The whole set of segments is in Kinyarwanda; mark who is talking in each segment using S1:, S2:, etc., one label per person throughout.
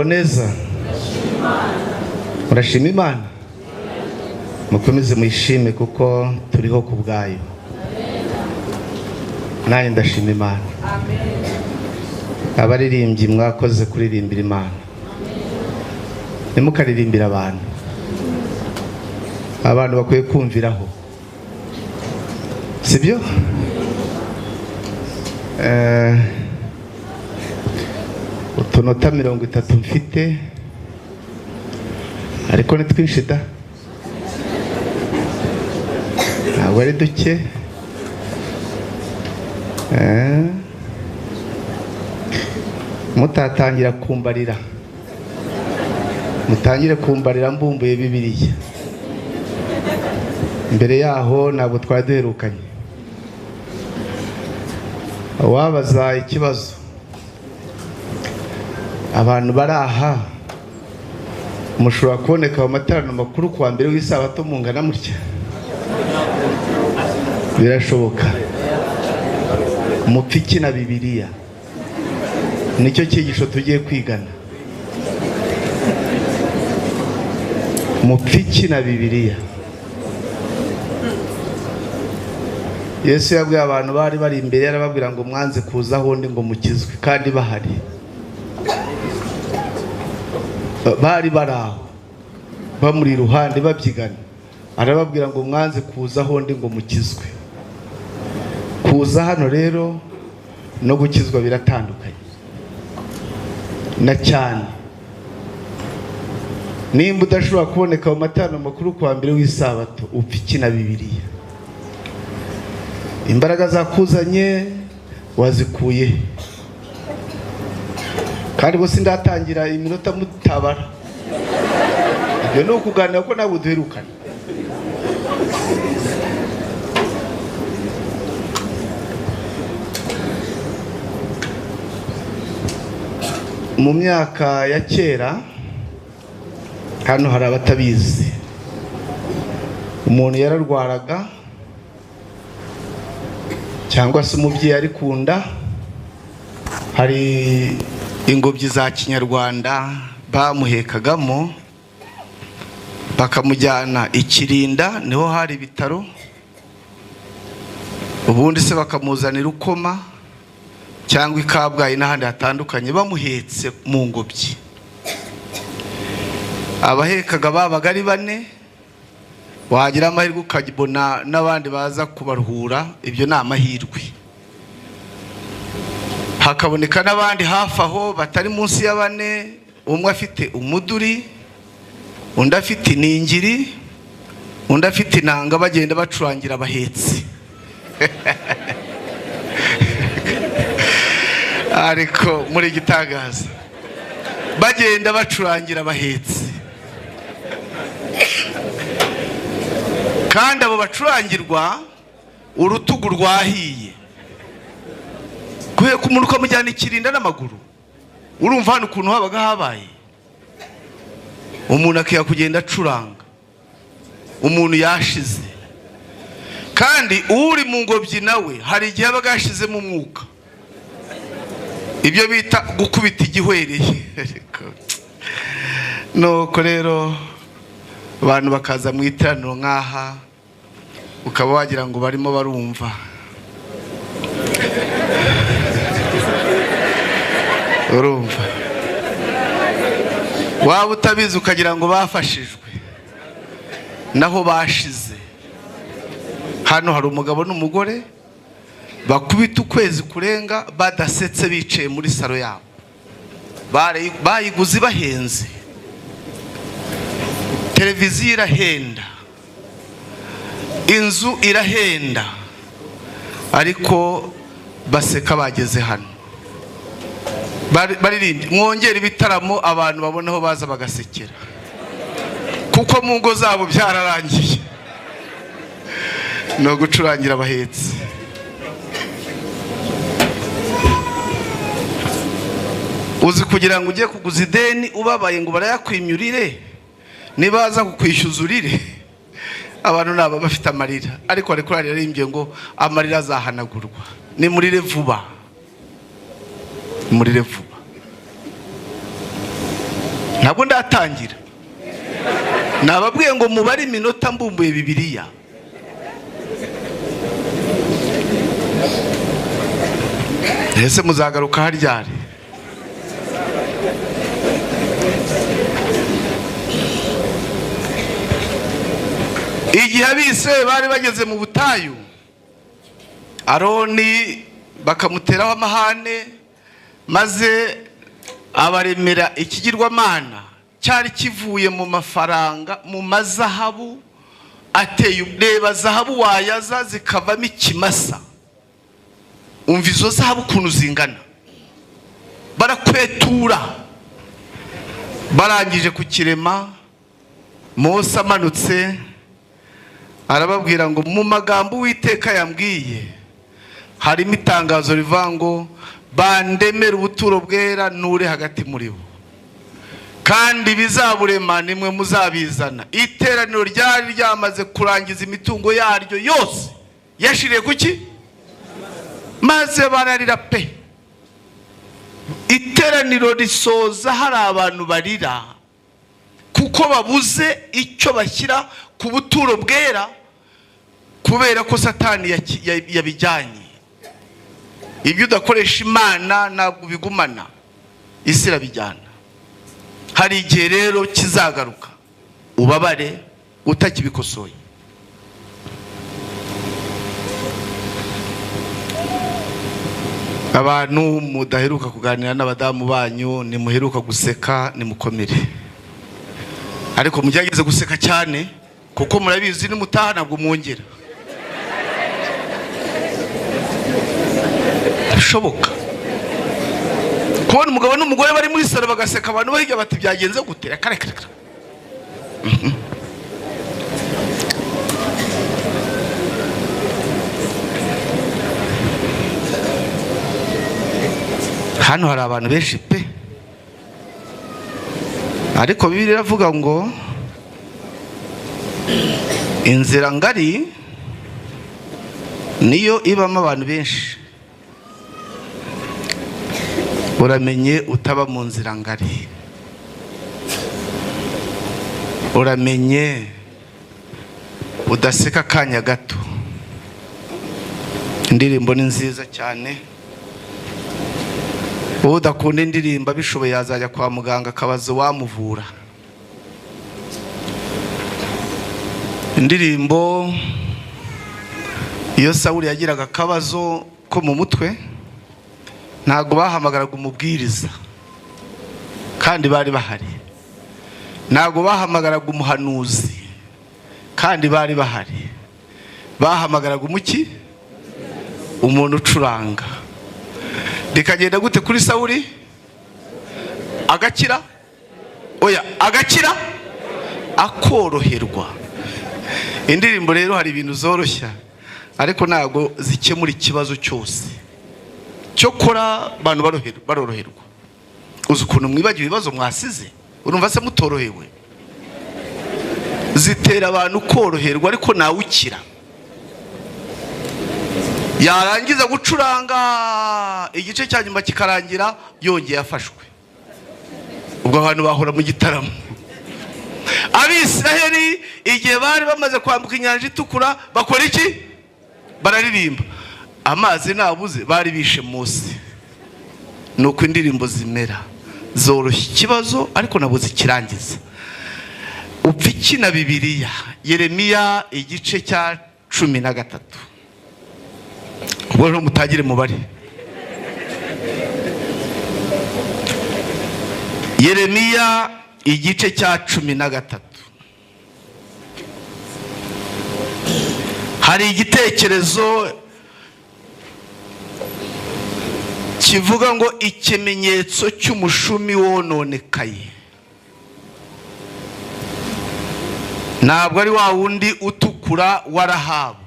S1: neza murashima Imana mukomeze muyishime kuko turiho ku bwayo. Nanjye ndashima Imana. Abaririmbyi mwakoze kuririmbira Imana, ntimukaririmbira abantu bakwiye kumviraho, sibyo? Utunota 30 mfite ariko ni twinshi da, ntabwo ari duke. Mutatangira kumbarira, mutangire kumbarira mbumbuye Bibiliya. Mbere yaho ntabwo twari duherukanye. Wabaza ikibazo abantu baraha mushobora kuboneka mu materaniro makuru kuwa mbere w'isabato mungana mutya? Birashoboka. Mupfiki na Bibiliya nicyo cyigisho tugiye kwigana. Mupfiki na Bibiliya. Yesu yabwiye abantu bari imbere yarababwira ngo mwanze kuza aho ndi ngo mukizwe, kandi bahari bari baraho bamuri iruhande babyigana. Arababwira ngo mwanze kuza aho ndi ngo mukizwe. Kuza hano rero no gukizwa biratandukanye na cyane. Nimba udashobora kuboneka mu materaniro makuru kuwa mbere w'isabato, upfiki na Bibiliya. Imbaraga zakuzanye wazikuye, kandi bose ndatangira iminota mutabara. Ibyo ni ukuganira ko ntabwo duherukana. Mu myaka ya kera hano hari abatabizi, umuntu yararwaraga cyangwa se umubyeyi ari kunda, hari ingobyi za kinyarwanda bamuhekagamo bakamujyana Ikirinda, niho hari ibitaro. Ubundi se bakamuzanira ukoma cyangwa Ikabwayi n'ahandi hatandukanye bamuhetse mu ngobyi. Abahekaga babaga ari 4, wagira amahirwe ukabona n'abandi baza kubaruhura. Ibyo ni amahirwe. Hakaboneka n'abandi hafi aho batari munsi ya 4, umwe afite umuduri, undi afite iningiri, undi afite inanga, bagenda bacurangira abahetsi. Ariko muri gitangaza bagenda bacurangira abahetsi, kandi abo bacurangirwa urutugu rwahiye. Kuhe kumuntu ukamujyana Ikirinda n'amaguru, urumva hano ukuntu habaga habaye. Umuntu akiya kugenda acuranga, umuntu yashize. Kandi uri mu ngobyi nawe hari igihe abaga yashizemo umwuka, ibyo bita gukubita igihwereye. Nuko rero abantu bakaza mu iteraniro nk'aha, ukaba wagira ngo barimo barumva. Urumva waba utabizi ukagira ngo bafashijwe, naho bashize. Hano hari umugabo n'umugore bakubita ukwezi kurenga badasetse, bicaye muri salo yabo. Bayiguze bahenze, televiziyo irahenda, inzu irahenda, ariko baseka bageze hano. Baririmbye mwongera ibitaramo abantu babonaho baza bagasekera, kuko mu ngo zabo byararangiye no gucurangira abahetsi. Uzi kugira ngo ujye kuguza ideni ubabaye ngo barayakwimyurire, nibaza kukwishyuza urire. Abantu naba bafite amarira, ariko ariko aririmbye ngo amarira azahanagurwa. Ni murire vuba, murire vuba. ntabwo ndatangira, nababwiye ngo mubare iminota mbumbuye Bibiliya. Ese muzagaruka haryari? Igihe Abisirayeli bari bageze mu butayu, Aroni bakamuteraho amahane, maze abaremera ikigirwamana cyari kivuye mu mafaranga, mu mazahabu ateye. Reba zahabu wayaza zikavamo ikimasa, umva izo zahabu ukuntu zingana. Barakwetura, barangije kukirema, Mose amanutse arababwira ngo mu magambo Uwiteka yambwiye harimo itangazo rivuga ngo bandemere ubuturo bwera nture hagati muri bo, kandi bizaburema nimwe muzabizana. Iteraniro ryari ryamaze kurangiza imitungo yaryo yose, yashiriye kuki? Maze bararira pe. Iteraniro risoza hari abantu barira kuko babuze icyo bashyira ku buturo bwera, kubera ko Satani yabijyanye. Ibyo udakoresha Imana ntabwo bigumana, isi irabijyana. Hari igihe rero kizagaruka ubabare utakibikosoye. Abantu mudaheruka kuganira n'abadamu banyu, nimuheruka guseka nimukomere, ariko mugerageze guseka cyane kuko murabizi nimutaha ntabwo mwongera. Bishoboka kubona umugabo n'umugore bari muri salo bagaseka, abantu bahiga bati byagenze gute? Akarekare. Hano hari abantu benshi pe, ariko Bibiliya iravuga ngo inzira ngari niyo ibamo abantu benshi. Uramenye utaba mu nzira ngari, uramenye udaseka akanya gato. Indirimbo ni nziza cyane, udakunda indirimbo bishoboye yazajya kwa muganga akabaza wamuvura. Indirimbo iyo Sawuli yagiraga akabazo ko mu mutwe, ntabwo bahamagaraga umubwiriza kandi bari bahari, ntabwo bahamagaraga umuhanuzi kandi bari bahari, bahamagaraga umuki? Umuntu ucuranga. Bikagenda gute kuri Sawuli? Agakira? Oya, agakira akoroherwa. Indirimbo rero hari ibintu zoroshya ariko ntabwo zikemura ikibazo cyose. Cyokora abantu baroroherwa. Uzi ukuntu mwibagiwe ibibazo mwasize? Urumva se mutorohewe? Zitera abantu koroherwa ariko nawe ukira. Yarangiza gucuranga igice cya nyuma kikarangira yongeye afashwe. Ubwo abantu bahora mu gitaramo. Abisirayeli igihe bari bamaze kwambuka inyanja itukura bakora iki? Bararirimba. Amazi nabuze bari bishe Mose. Nuko indirimbo zimera zoroshya ikibazo ariko nabo zikirangiza. Upfa iki na Bibiliya? Yeremiya igice cya 13. Ubwo mutagire mubare. Yeremiya igice cya 13. Hari igitekerezo kivuga ngo ikimenyetso cy'umushumi wononekaye. Ntabwo ari wa wundi utukura wa Rahabu,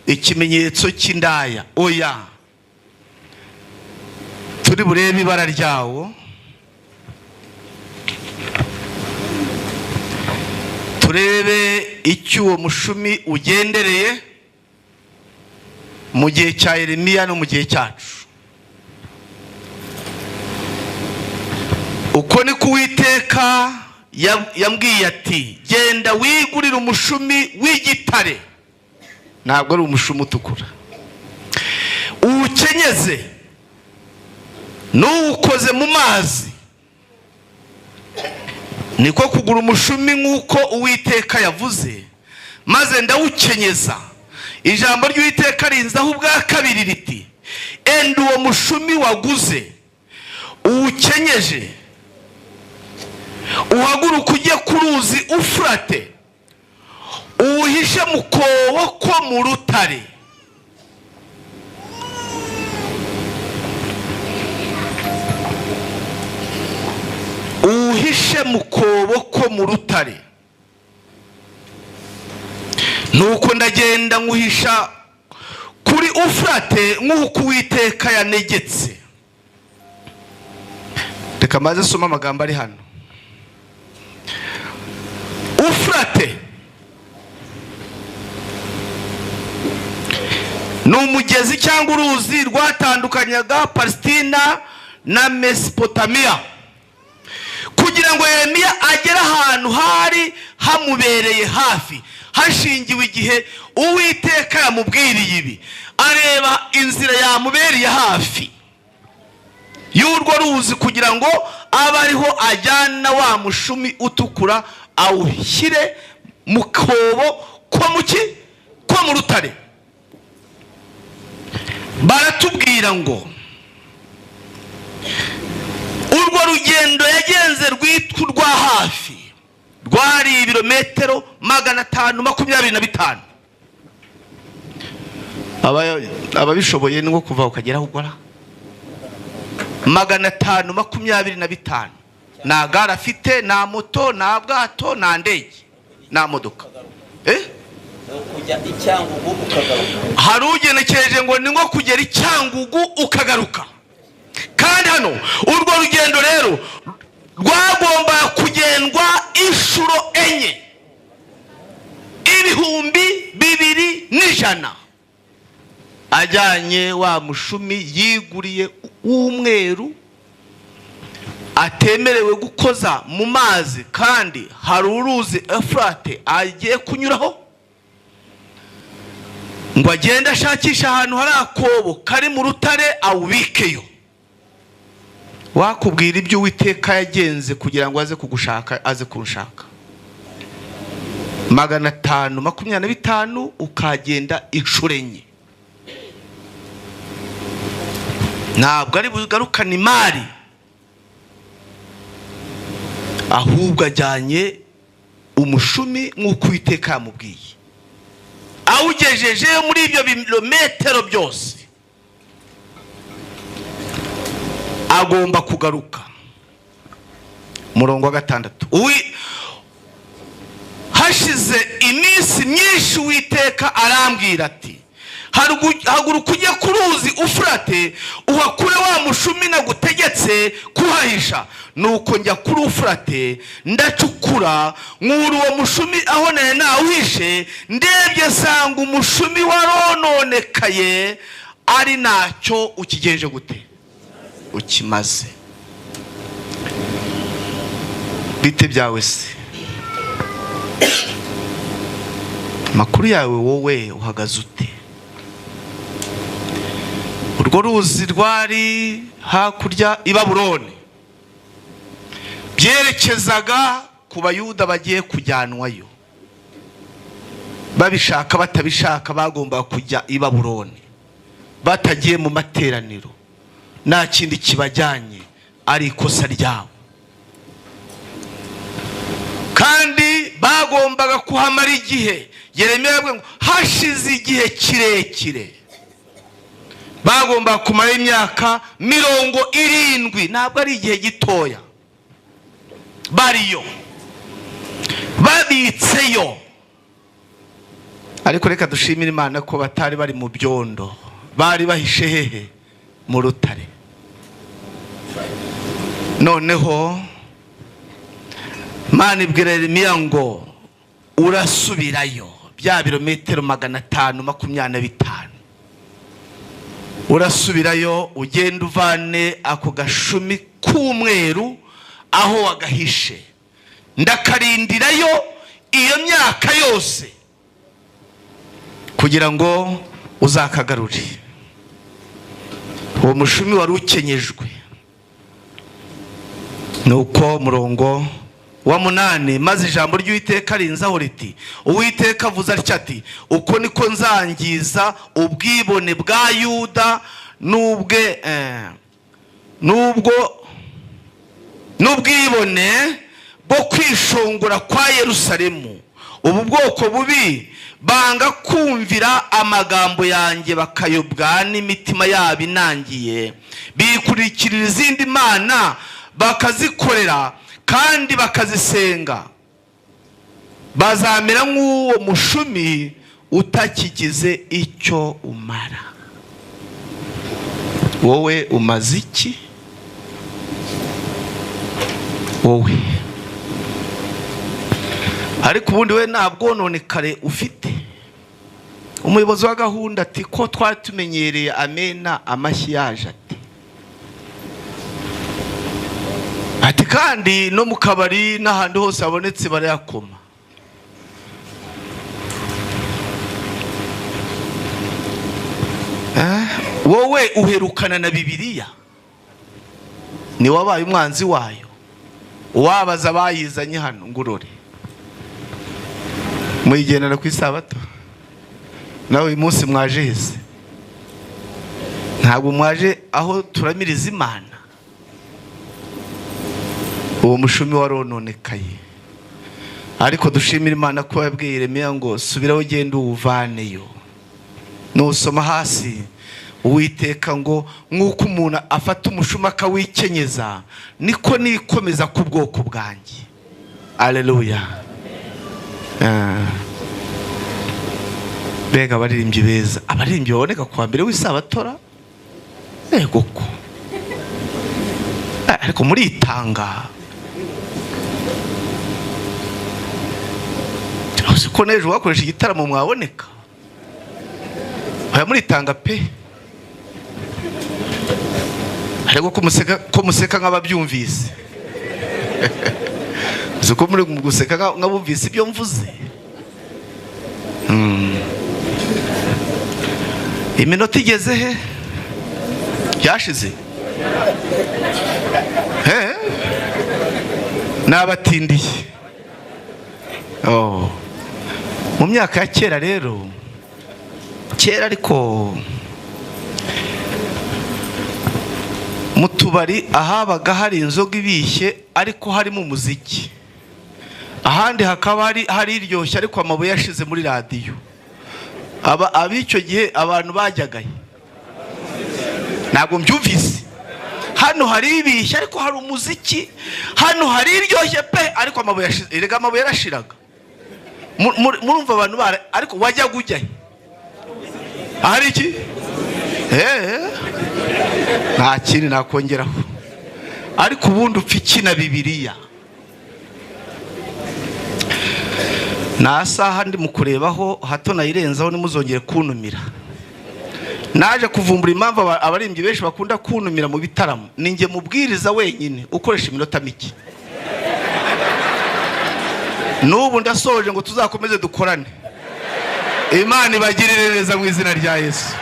S1: ikimenyetso cy'indaya. Oya, turi burebe ibara ryawo, turebe icyo uwo mushumi ugendereye mu gihe cya Yeremiya no mu gihe cyacu. uko ni Uwiteka yambwiye ati genda wigurire umushumi w'igitare, ntabwo ari umushumi utukura, uwukenyeze n'uwukoze mu mazi. Niko kugura umushumi nk'uko Uwiteka yavuze, maze ndawukenyeza. Ijambo ry'Uwiteka rinzaho ubwa kabiri riti enda uwo mushumi waguze uwukenyeje, uhaguruka ujye ku ruzi Ufurate, uwuhishe mu kobo ko mu rutare. Uwuhishe mu kobo ko mu rutare. Nuko ndagenda nkuhisha kuri Ufurate nk'uko Uwiteka yanegetse. Reka maze soma amagambo ari hano. Ufurate ni umugezi cyangwa uruzi rwatandukanyaga Palestina na Mesopotamiya, kugira ngo Yeremiya agere ahantu hari hamubereye hafi, hashingiwe igihe Uwiteka yamubwiriye ibi. Areba inzira yamubereye hafi y'urwo ruzi kugira ngo abe ariho ajyana wa mushumi utukura, awushyire mu kobo ko mu rutare. Baratubwira ngo urwo rugendo yagenze rwitwa urwa hafi rwari ibirometero 525. Ababishoboye ni nko kuva ukagera aho ugora 525. Nta gare afite, nta moto, nta bwato, nta ndege, nta modoka.
S2: Kujya Icyangugu ukagaruka.
S1: Hari ugenekereje ngo ni nko kugera Icyangugu ukagaruka. Kandi hano urwo rugendo rero rwagomba kugendwa inshuro 4, 2,200 ajyanye wa mushumi yiguriye w'umweru, atemerewe gukoza mu mazi, kandi hari uruzi Ufurate agiye kunyuraho, ngo agende ashakisha ahantu hari akobo kari mu rutare awubikeyo. Wakubwira ibyo Uwiteka yagenze kugira ngo aze kugushaka, aze kurushaka. 525 ukagenda inshuro 4. Ntabwo ari bugarukana imari, ahubwo ajyanye umushumi nk'uko Uwiteka yamubwiye. Awugejeje muri ibyo birometero byose, agomba kugaruka. Murongo wa 6. Hashize iminsi myinshi Uwiteka arambwira ati haguruka ujye ku ruzi Ufurate, uhakure wa mushumi nagutegetse kuhahisha. Nuko njya kuri Ufurate ndacukura, nkura uwo mushumi aho nari nawuhishe. Ndebye nsanga umushumi warononekaye, ari nacyo ukigenje gute? Ukimaze. Bite byawe se? Makuru yawe wowe uhagaze ute? Urwo ruzi rwari hakurya i Babuloni, byerekezaga ku Bayuda bagiye kujyanwayo. Babishaka batabishaka bagomba kujya i Babuloni, batagiye mu materaniro. Nta kindi kibajyanye, ari ikosa ryabo. Kandi bagombaga kuhamara igihe. Yeremiya yavuga ngo hashize igihe kirekire. Bagomba kumara imyaka 70. Ntabwo ari igihe gitoya. Bariyo, babitseyo. Ariko reka dushimire Imana ko batari bari mu byondo, bari bahishe hehe? Mu rutare. Noneho Imana ibwira Yeremiya ngo urasubirayo bya birometero 525. Urasubirayo ugenda uvane ako gashumi k'umweru, aho wagahishe, ndakarindirayo iyo myaka yose kugira ngo uzakagarure. Uwo mushumi wari ukenyejwe. Nuko murongo wa 8, maze ijambo ry'Uwiteka rinzaho riti, Uwiteka avuze atya ati, uko niko nzangiza ubwibone bwa Yuda n'ubwibone bwo kwishongora kwa Yerusalemu. Ubu bwoko bubi banga kumvira amagambo yanjye, bakayobwa n'imitima yabo inangiye, bikurikirira izindi mana bakazikorera kandi bakazisenga. Bazamera nk'uwo mushumi utakigize icyo umara. Wowe umaze iki? Wowe ariko ubundi we ntabwo nonekare ufite. Umuyobozi wa gahunda ati, ko twari tumenyereye amena amashyi yaje ati kandi no mu kabari n'ahandi hose habonetse barayakoma. Wowe uherukana na Bibiliya, ni wabaye umwanzi wayo. Wabaza bayizanye hano ngurore, muyigendera ku isabato. Nawe uyu munsi mwaje hese? Ntabwo mwaje aho turamiriza Imana. Uwo mushumi warononekaye, ariko dushimira Imana ko yabwiye Yeremiya ngo subiraho ugende uwuvaneyo. Nusoma hasi, Uwiteka ngo nk'uko umuntu afata umushumi akawikenyeza, niko nikomeza ku bwoko bwanjye. Aleluya. Bega abaririmbyi beza, abaririmbyi baboneka kuwa mbere w'isabatora. Ego ko ariko muritanga. Ko nejo wakoresha igitaramo mwaboneka. Aya muritanga pe. Ariko ko museka nk'ababyumvise. Zuko muri guseka nk'abumvise ibyo mvuze. Iminota igeze he? Yashize. Nabatindiye. Mu myaka ya kera rero, kera ariko mu tubari ahabaga hari inzoga ibishye ariko harimo umuziki, ahandi hakaba hari iryoshye ariko amabuye yashize muri radiyo. Ab'icyo gihe abantu bajyagaye. Ntabwo mbyumvise. Hano hari ibishye ariko hari umuziki, hano hari iryoshye pe ariko amabuye yashize. Erega amabuye yarashiraga. Murumva abantu ariko wajyaga ujyayo. Ahari iki? Nta kindi nakongeraho. Ariko ubundi upfa iki na Bibiliya? Nta saha ndi mu kurebaho hato nayirenzaho nimuzongere kuntumira. Naje kuvumbura impamvu abaririmbyi benshi bakunda kuntumira mu bitaramo. Ninjye mubwiriza wenyine ukoresha iminota mike. N'ubu ndasoje ngo tuzakomeze dukorane. Imana ibagirire neza mu izina rya Yesu.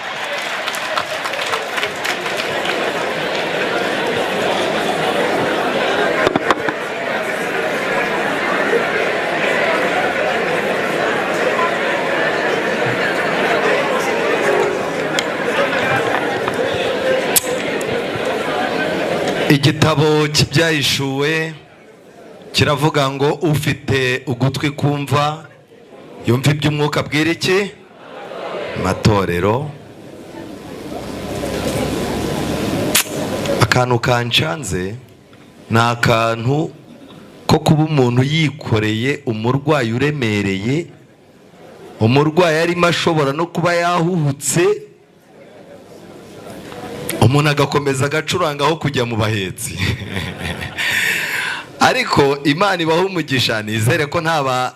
S3: Igitabo cy'ibyahishuwe kiravuga ngo ufite ugutwi kumva yumva iby'umwuka abwira iki? Matorero. Akantu kancanze ni akantu ko kuba umuntu yikoreye umurwayi uremereye, umurwayi arimo ashobora no kuba yahuhutse, umuntu agakomeza agacuranga aho kujya mu bahetsi. Ariko Imana ibaha umugisha, nizere ko ntaba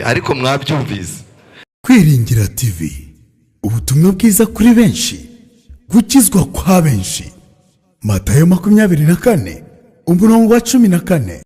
S3: ariko mwabyumvise.
S4: Kwiringira TV, ubutumwa bwiza kuri benshi, gukizwa kwa benshi. Matayo 24 umurongo wa 14.